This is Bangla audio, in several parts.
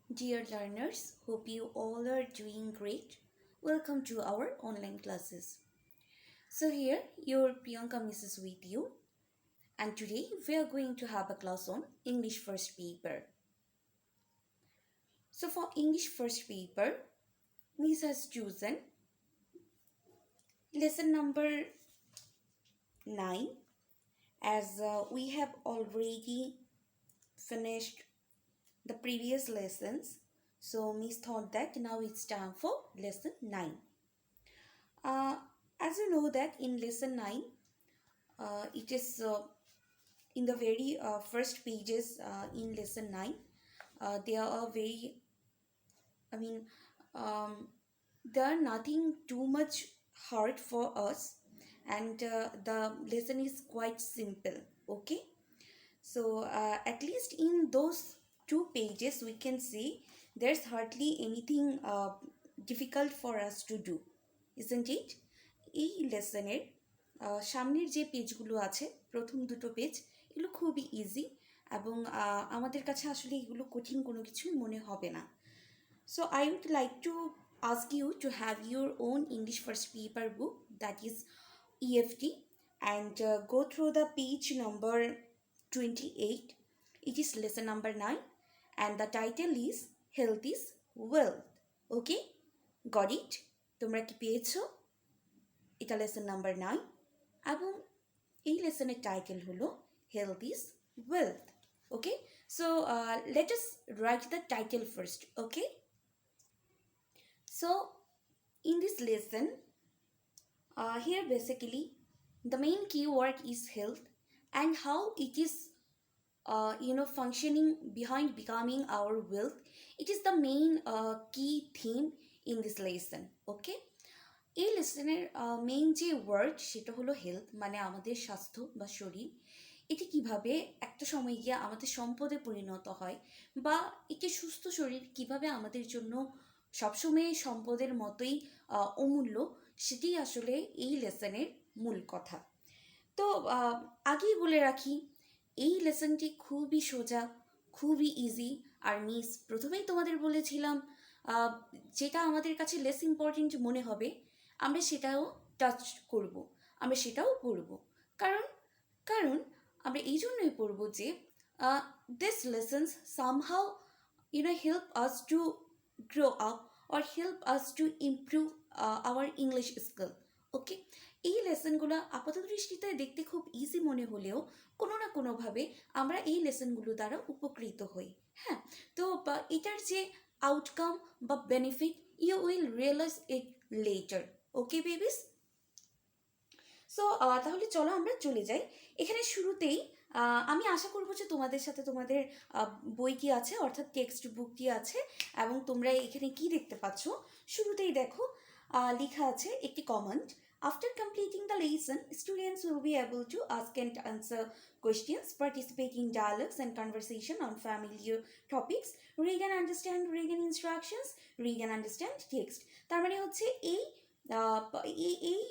Dear learners, hope you all are doing great. Welcome to our online classes. So here your Priyanka Miss is with you, and today we are going to have a class on English first paper. So for English first paper, Miss has chosen lesson number 9 as we have already finished the previous lessons. So Miss thought that now it's time for lesson 9. Uh, as you know that in lesson 9, it is in the very first pages in lesson 9. They are very, I mean, um, they are nothing too much hard for us, and the lesson is quite simple. Okay, so at least in those 2 pages, we can see there's hardly anything difficult for us to do, isn't it? এই লেসনের সামনের যে পেজগুলো আছে, প্রথম দুটো পেজ, এগুলো খুবই ইজি এবং আমাদের কাছে আসলে এগুলো কঠিন কোনো কিছুই মনে হবে না. So I would like to ask you to have your own English first paper book, that is EFT, and go through the page number 28. It is lesson number 9 and the title is Health is Wealth. Okay, got it? তোমরা কি পেয়েছো? এটা লেসন নাম্বার 9 এবং এই লেসনের টাইটেল হলো health is wealth. Okay, so let us write the title first. Okay, so in this lesson, here basically the main keyword is health and how it is functioning behind becoming our wealth. It is the main key theme in this lesson. Okay, এই লেসনের মেইন যে ওয়ার্ড সেটা হলো হেলথ, মানে আমাদের স্বাস্থ্য বা শরীর. এটি কিভাবে একটা সময় গিয়ে আমাদের সম্পদে পরিণত হয়, বা একটি সুস্থ শরীর কিভাবে আমাদের জন্য সবসময় সম্পদের মতোই অমূল্য, সেটি আসলে এই লেসনের মূল কথা. তো আগেই বলে রাখি, এই লেসনটি খুবই সোজা, খুবই ইজি. আর মিস প্রথমেই তোমাদের বলেছিলাম যেটা আমাদের কাছে লেস ইম্পর্টেন্ট মনে হবে আমরা সেটাও টাচ করব, আমরা সেটাও পড়ব. কারণ কারণ আমরা এই জন্যই পড়ব যে this lessons somehow help us to grow up or help us to improve our English skill. Okay, এই লেসনগুলো আপাত দৃষ্টিতে দেখতে খুব ইজি মনে হলেও কোনো না কোনোভাবে আমরা এই লেসনগুলো দ্বারা উপকৃত হই. হ্যাঁ, তো এটার যে আউটকাম বা benefit, you will realize it later. Okay babies, so তাহলে চলো আমরা চলে যাই. এখানে শুরুতেই আমি আশা করবো যে তোমাদের সাথে তোমাদের বই কি আছে, অর্থাৎ টেক্সট বুক কি আছে, এবং তোমরা এখানে কি দেখতে পাচ্ছ. শুরুতেই দেখো লেখা আছে একটি comment. After completing the lesson, students will be able to ask and answer questions, participate in dialogues and conversation on familiar topics, read and understand written instructions, read and understand text. তার মানে হচ্ছে এই এই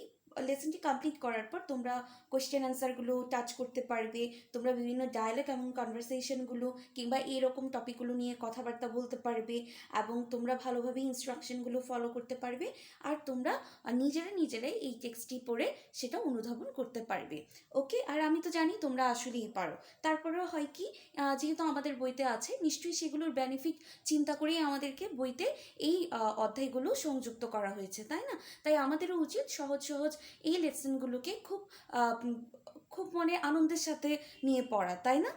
লেসনটি কমপ্লিট করার পর তোমরা কোয়েশ্চেন অ্যান্সারগুলো টাচ করতে পারবে, তোমরা বিভিন্ন ডায়ালগ এবং কনভারসেশনগুলো কিংবা এরকম টপিকগুলো নিয়ে কথাবার্তা বলতে পারবে, এবং তোমরা ভালোভাবে ইনস্ট্রাকশনগুলো ফলো করতে পারবে, আর তোমরা নিজেরাই এই টেক্সটটি পড়ে সেটা অনুধাবন করতে পারবে. ওকে, আর আমি তো জানি তোমরা আসলেই পারো. তারপরেও হয় কি, যেহেতু আমাদের বইতে আছে, নিশ্চয়ই সেগুলোর বেনিফিট চিন্তা করেই আমাদেরকে বইতে এই অধ্যায়গুলো সংযুক্ত করা হয়েছে, তাই না? তাই আমাদেরও উচিত সহজ সহজ এই লেসনগুলোকে খুব খুব মনে আনন্দের সাথে নিয়ে পড়া, তাই না?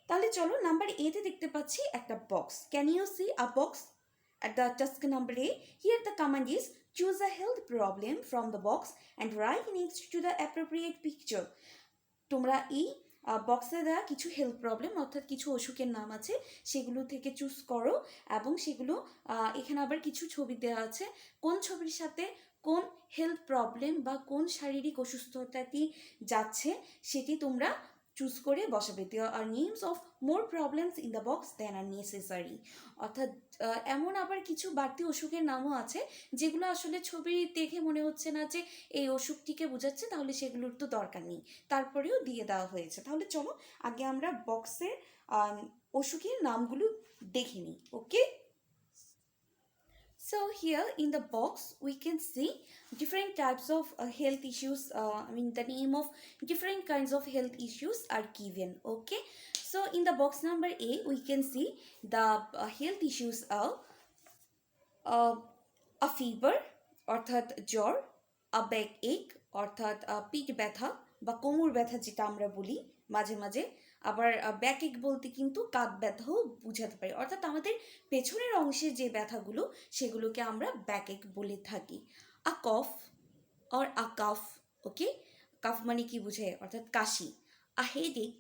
তাহলে চলো, নাম্বার এতে দেখতে পাচ্ছি একটা box. Can you see a box at the task number A? Here the command is choose a health problem from the box and write next to the appropriate picture. তোমরা এই বক্সে দেওয়া কিছু হেলথ প্রবলেম, অর্থাৎ কিছু অসুখের নাম আছে, সেগুলো থেকে চুজ করো, এবং সেগুলো এখানে আবার কিছু ছবি দেওয়া আছে, কোন ছবির সাথে কোন হেলথ প্রবলেম বা কোন শারীরিক অসুস্থতাটি যাচ্ছে সেটি তোমরা চুজ করে বসাবে. দেওয়া are names of more problems in the box than are necessary. অর্থাৎ এমন আবার কিছু বাড়তি অসুখের নামও আছে যেগুলো আসলে ছবি দেখে মনে হচ্ছে না যে এই অসুখটিকে বোঝাচ্ছে, তাহলে সেগুলোর তো দরকার নেই, তারপরেও দিয়ে দেওয়া হয়েছে. তাহলে চলো আগে আমরা বক্সের অসুখের নামগুলো দেখে নিই. ওকে, So here in the box we can see different types of health issues. The name of different kinds of health issues are given. Okay, so in the box number A we can see the health issues are uh, a fever অর্থাৎ জ্বর, a backache অর্থাৎ পিঠ ব্যথা বা কোমর ব্যথা যেটা আমরা বলি মাঝে মাঝে, আবার ব্যাকএক বলতে কিন্তু কাঁধ ব্যথাও বুঝাতে পারি, অর্থাৎ আমাদের পেছনের অংশে যে ব্যথাগুলো সেগুলোকে আমরা ব্যাকএক বলে থাকি। A cough or a calf, okay, calf মানে কি বুঝায় অর্থাৎ কাশি। আ হেডেক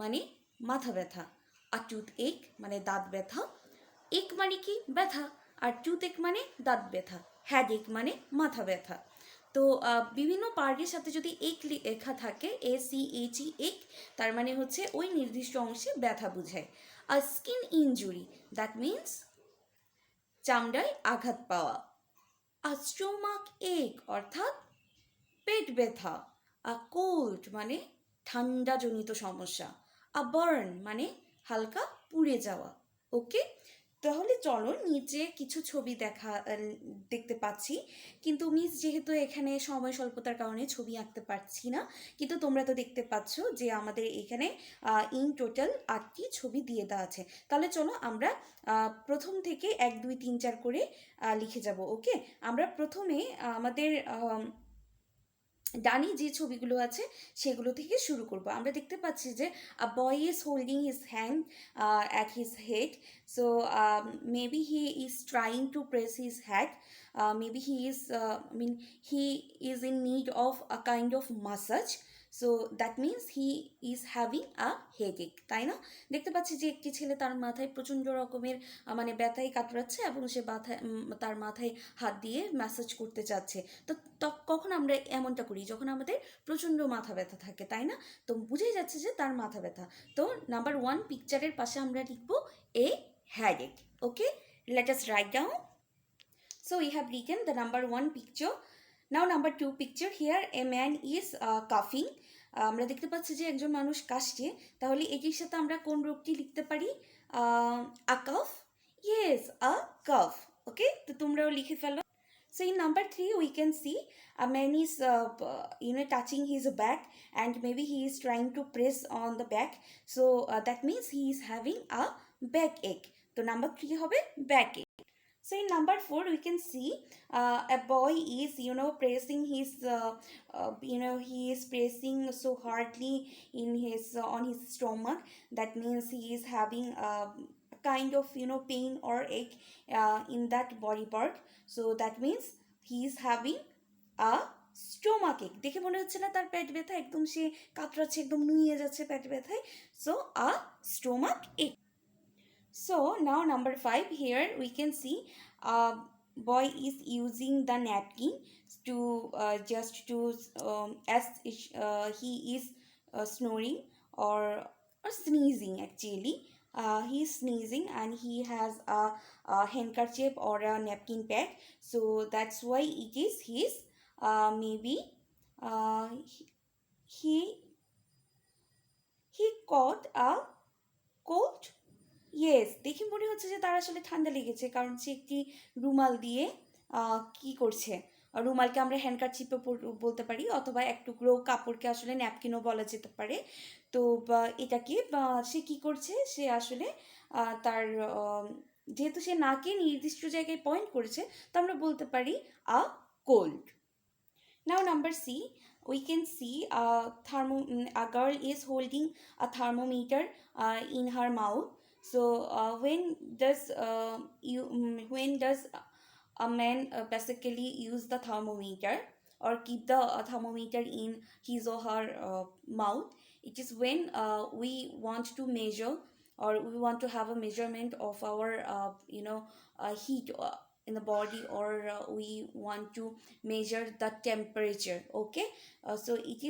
মানে মাথা ব্যথা। আ টুথ এক মানে দাঁত ব্যথা। এক মানে কি ব্যথা, আর টুথেক মানে দাঁত ব্যথা। হ্যাডেক মানে মাথা ব্যথা। তো বিভিন্ন পার্টের সাথে যদি এক লেখা থাকে ACHE এক, তার মানে হচ্ছে ওই নির্দিষ্ট অংশে ব্যথা বোঝায়। আর স্কিন ইনজুরি দ্যাট মিনস চামড়ায় আঘাত পাওয়া। আর স্টোমাক এক অর্থাৎ পেট ব্যথা। আ কোল্ড মানে ঠান্ডাজনিত সমস্যা। আ বার্ন মানে হালকা পুড়ে যাওয়া। ওকে, তাহলে চলো নিচে কিছু ছবি দেখতে পাচ্ছি, কিন্তু মিস যেহেতু এখানে সময় স্বল্পতার কারণে ছবি আঁকতে পারছি না, কিন্তু তোমরা তো দেখতে পাচ্ছ যে আমাদের এখানে ইন টোটাল 8টি ছবি দিয়ে দেওয়া আছে। তাহলে চলো আমরা প্রথম থেকে 1 2 3 4 করে লিখে যাব। ওকে, আমরা প্রথমে আমাদের ডানে যে ছবিগুলো আছে সেগুলো থেকে শুরু করব। আমরা দেখতে পাচ্ছি যে a boy is holding his hand at his head, so maybe he is trying to press his head, maybe he is he is in need of a kind of massage, so that means he is having a headache, তাই না? দেখতে পাচ্ছি যে একটি ছেলে তার মাথায় প্রচণ্ড রকমের মানে ব্যথায় কাতরাচ্ছে এবং সে তার মাথায় হাত দিয়ে ম্যাসাজ করতে চাচ্ছে। তো কখন আমরা এমনটা করি? যখন আমাদের প্রচণ্ড মাথা ব্যথা থাকে, তাই না? তো বুঝেই যাচ্ছে যে তার মাথা ব্যথা। তো নাম্বার 1 পিকচারের পাশে আমরা লিখব a headache. Okay, let us write down. So we have written the number 1 picture. Now number 2 picture, here a man is coughing. আমরা দেখতে পাচ্ছি যে একজন মানুষ কাশছে, তাহলে এটির সাথে আমরা কোন রোগটি লিখতে পারি? আ কাফ, ইয়েস আ কাফ। ওকে, তো তোমরাও লিখে ফেলো। So in number 3 we can see a man is touching his back, and maybe he is trying to press on the back, so that means he is having a backache. So number 3 হবে backache. So in number 4 we can see a boy is pressing his he is pressing so hardly in his on his stomach, that means he is having a kind of pain or ache in that body part, so that means he is having a stomach এক। দেখে মনে হচ্ছে না তার পেট ব্যথা, একদম সে কাতরাচ্ছে, একদম নুয়ে যাচ্ছে পেট ব্যথায়, সো আ স্টোমাক এক। So now number 5, here we can see boy is using the napkin to just to as he is snoring or sneezing actually. He is sneezing and he has a handkerchief or a napkin pad, so that's why it is his maybe uh, he he caught a cold. Yes, দেখে মনে হচ্ছে যে তার আসলে ঠান্ডা লেগেছে, কারণ সে একটি রুমাল দিয়ে কি করছে। রুমালকে আমরা হ্যান্ডকারচিপও বলতে পারি, অথবা এক টুকরো কাপড়কে আসলে ন্যাপকিনও বলা যেতে পারে। তো এটাকে সে কি করছে, সে আসলে তার যেহেতু সে নাকে নির্দিষ্ট জায়গায় পয়েন্ট করেছে, তো আমরা বলতে পারি আ cold. Now number C, we can see a girl is holding a thermometer in her mouth. So when does a man basically use the thermometer or keep the thermometer in his or her mouth? It is when we want to measure, or we want to have a measurement of our heat in the body, or we want to measure the temperature. Okay, so it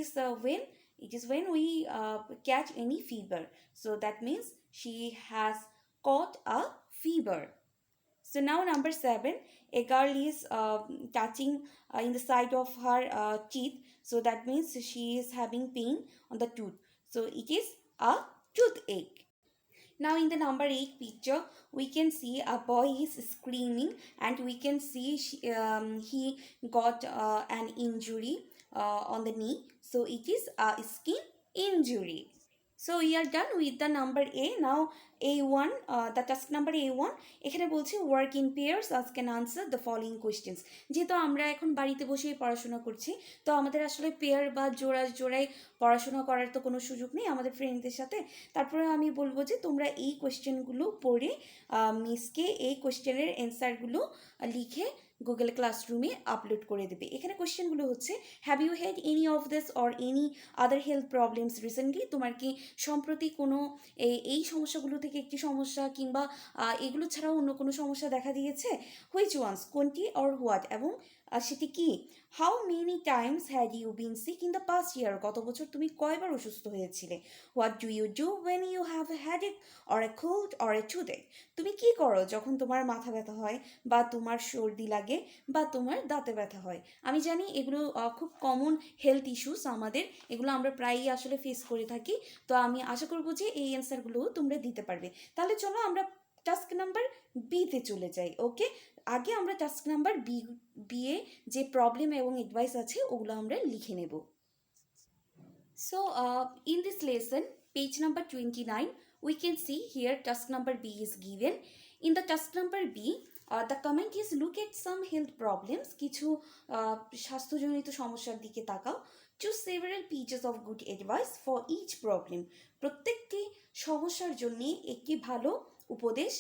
is when we catch any fever, so that means she has caught a fever. So now number 7, a girl is touching in the side of her teeth, so that means she is having pain on the tooth, so it is a toothache. Now in the number 8 picture, we can see a boy is screaming, and we can see he got an injury on the knee. So it is a skin injury. So we are done with the number A. Now A1, the task number A1, এখানে বলছে work in pairs, ask and answer the following questions. যেহেতু আমরা এখন বাড়িতে বসেই পড়াশোনা করছি, তো আমাদের আসলে পেয়ার বা জোড়ায় পড়াশোনা করার তো কোনো সুযোগ নেই আমাদের ফ্রেন্ডদের সাথে। তারপরে আমি বলবো যে তোমরা এই কোয়েশ্চেনগুলো পড়ে মিসকে এই কোয়েশ্চেনের অ্যান্সারগুলো লিখে গুগল ক্লাসরুমে আপলোড করে দেবে। এখানে কোয়েশ্চেনগুলো হচ্ছে, have you had any of this or any other health problems recently? তোমার কি সম্প্রতি কোনো এই সমস্যাগুলো থেকে একটি সমস্যা কিংবা এগুলো ছাড়াও অন্য কোনো সমস্যা দেখা দিয়েছে? হুইচ ওয়ান্স, কোনটি, অর হোয়াট, এবং সেটি কি? How many times had you been sick in the past year? গত বছর তুমি কয়বার অসুস্থ হয়েছিলে? What do you do when you have a headache or a cold or a toothache? তুমি কি করো যখন তোমার মাথা ব্যথা হয় বা তোমার সর্দি লাগে বা তোমার দাঁতে ব্যথা হয়? আমি জানি এগুলো খুব কমন হেলথ ইস্যুস আমাদের, এগুলো আমরা প্রায়ই আসলে ফেস করে থাকি। তো আমি আশা করবো যে এই অ্যান্সারগুলো তোমরা দিতে পারবে। তাহলে চলো আমরা টাস্ক নাম্বার বিতে চলে যাই। ওকে, আগে আমরা টাস্ক নাম্বার বি এ যে প্রবলেম এবং অ্যাডভাইস আছে ওগুলো আমরা লিখে নেব। So in this lesson, page number 29, we can see here task number B is given. In the task number B, the comment is look at some health problems. কিছু স্বাস্থ্যজনিত সমস্যার দিকে তাকাও। Choose several pages of good advice for each problem. প্রত্যেকটি সমস্যার জন্য একটি ভালো উপদেশ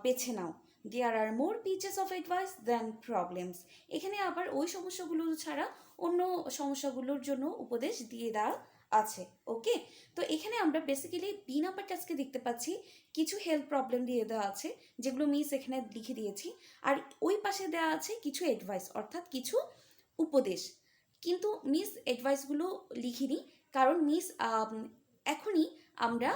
বেছে নাও। There are more pages of advice than problems. এখানে আবার ওই সমস্যাগুলো ছাড়া অন্য সমস্যাগুলোর জন্য উপদেশ দিয়ে দেওয়া আছে। ওকে, তো এখানে আমরা বেসিক্যালি বি নাম্বার টাস্কে দেখতে পাচ্ছি কিছু হেলথ প্রবলেম দিয়ে দেওয়া আছে, যেগুলো মিস এখানে লিখে দিয়েছি, আর ওই পাশে দেওয়া আছে কিছু অ্যাডভাইস, অর্থাৎ কিছু উপদেশ। কিন্তু মিস অ্যাডভাইসগুলো লিখিনি, কারণ মিস এখনই আমরা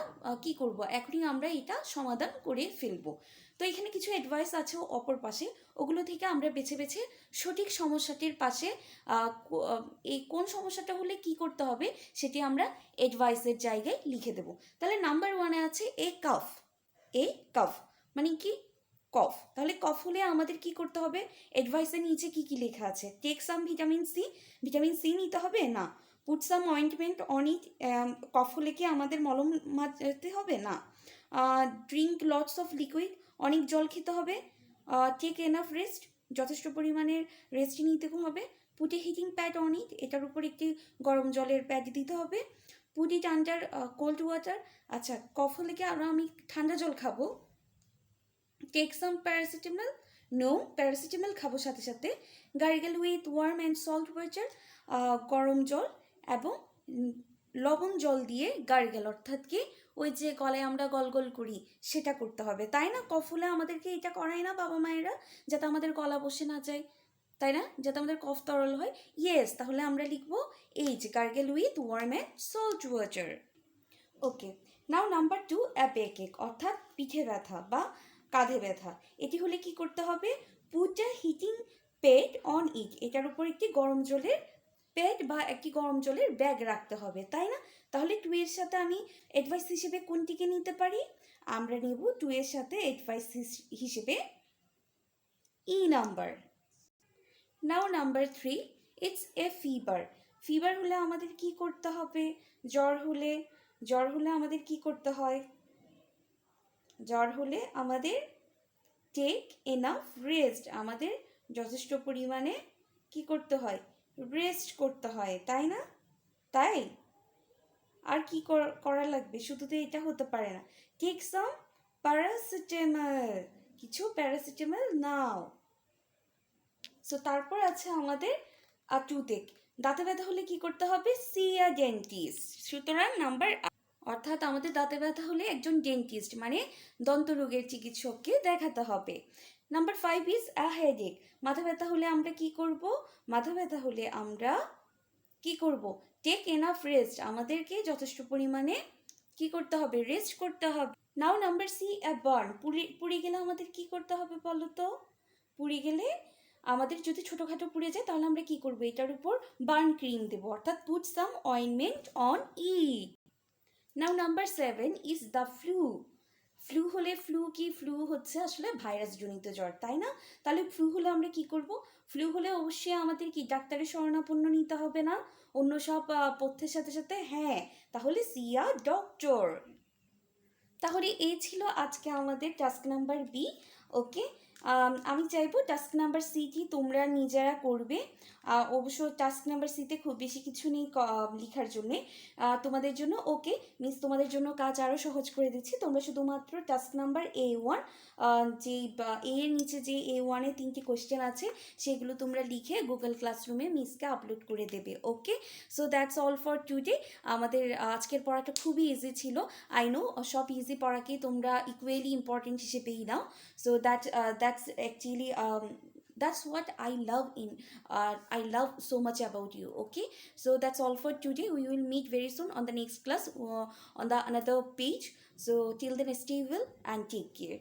কি করব, এখনই আমরা এটা সমাধান করে ফেলবো। তো এখানে কিছু অ্যাডভাইস আছে অপর পাশে, ওগুলো থেকে আমরা বেছে বেছে সঠিক সমস্যাটির পাশে এই কোন সমস্যাটা হলে কি করতে হবে সেটি আমরা অ্যাডভাইসের জায়গায় লিখে দেব। তাহলে নাম্বার 1-এ আছে এ কাফ মানে কি? কফ। তাহলে কফ হলে আমাদের কি করতে হবে? অ্যাডভাইসের নিচে কি কি লেখা আছে? টেক সাম ভিটামিন সি নিতে হবে না। Put some ointment on it, cough হলে কি আমাদের মলম মাখতে হবে? না। ড্রিঙ্ক লটস অফ লিকুইড, অনেক জল খেতে হবে। টেক এনাফ রেস্ট, যথেষ্ট পরিমাণের রেস্ট নিতে হবে। Put a heating pad on it, এটার উপর একটি গরম জলের প্যাড দিতে হবে। Put it under cold water, আচ্ছা কফ হলে কি আরও আমি ঠান্ডা জল খাবো? Take some paracetamol, no paracetamol খাবো সাথে সাথে। Gargle with warm and salt water, গরম জল এবং লবণ জল দিয়ে গার্গেল, অর্থাৎ কি ওই যে গলায় আমরা গলগল করি সেটা করতে হবে, তাই না? কফ হলে আমাদেরকে এটা করায় না বাবা মায়েরা, যাতে আমাদের গলা বসে না যায়, তাই না? যাতে আমাদের কফ তরল হয়। ইয়েস, তাহলে আমরা লিখবো এই যে gargle with warm and salt water. Okay, now number 2, অ্যা ব্যাকএক, অর্থাৎ পিঠে ব্যথা বা কাঁধে ব্যথা। এটি হলে কি করতে হবে? Put a heating pad on it, এটার উপর একটি গরম জলের প্যাড বা একটি গরম জলের ব্যাগ রাখতে হবে, তাই না? তাহলে 2 এর সাথে আমি অ্যাডভাইস হিসেবে কোনটিকে নিতে পারি? আমরা নেব 2 এর সাথে অ্যাডভাইস হিসেবে E number. Now number 3, it's a fever. Fever হলে আমাদের কি করতে হবে? জ্বর হলে আমাদের কি করতে হয়? জ্বর হলে আমাদের টেক এনাফ রেস্ট, আমাদের যথেষ্ট পরিমাণে কি করতে হয়? রেস্ট করতে হয়, তাই না? তাই আর কি করা লাগবে? শুধু তো এটা হতে পারে না। টেক সাম প্যারাসিটামল, কিছু প্যারাসিটামল নাও। সো তারপর আছে আমাদের টুথেক, দাঁতে ব্যথা হলে কি করতে হবে? সি আ ডেন্টিস্ট। সুতরাং নাম্বার, অর্থাৎ আমাদের দাঁতে ব্যথা হলে একজন ডেন্টিস্ট মানে দন্তরোগের চিকিৎসককে দেখাতে হবে। নাম্বার 5 ইজ আ হেডেক, মাথা ব্যথা হলে আমরা কি করব? মাথা ব্যথা হলে আমরা কি করব? টেক এনাফ রেস্ট, আমাদেরকে যথেষ্ট পরিমাণে কি করতে হবে? রেস্ট করতে হবে। নাও নাম্বার সি, আ বার্ন, পুড়ে গেলে আমাদের কি করতে হবে বলো তো? পুড়ে গেলে আমাদের যদি ছোটোখাটো পুড়ে যায় তাহলে আমরা কি করব? এটার উপর বার্ন ক্রিম দেবো, অর্থাৎ put some ointment on it. Now number 7 is the flu, flu হলে ফ্লু হচ্ছে আসলে ভাইরাস জনিত জ্বর, তাই না? তাহলে ফ্লু হলে আমরা কি করব? ফ্লু হলে অবশ্যই আমাদের কি ডাক্তারের শরণাপন্ন নিতে হবে না? অন্য সব পথ্যের সাথে সাথে, হ্যাঁ, তাহলে সি আ ডক্টর। তাহলে এই ছিল আজকে আমাদের টাস্ক নাম্বার বি। ওকে, আমি চাইবো টাস্ক নাম্বার সিটি তোমরা নিজেরা করবে। অবশ্য টাস্ক নাম্বার সিতে খুব বেশি কিছু নেই লেখার জন্যে তোমাদের জন্য। ওকে মিস, তোমাদের জন্য কাজ আরও সহজ করে দিচ্ছি। তোমরা শুধুমাত্র টাস্ক নাম্বার A1, যে এ এর নিচে যে A1-এ 3টি কোয়েশ্চেন আছে সেগুলো তোমরা লিখে গুগল ক্লাসরুমে মিসকে আপলোড করে দেবে। Okay, so that's all for today. আমাদের আজকের পড়াটা খুবই ইজি ছিল। আই নো সব ইজি পড়াকেই তোমরা ইকুয়ালি ইম্পর্টেন্ট হিসেবেই নাও। So that's actually that's what I love so much about you. Okay, so that's all for today. We will meet very soon on the next class on the another page. So till then, stay well and take care.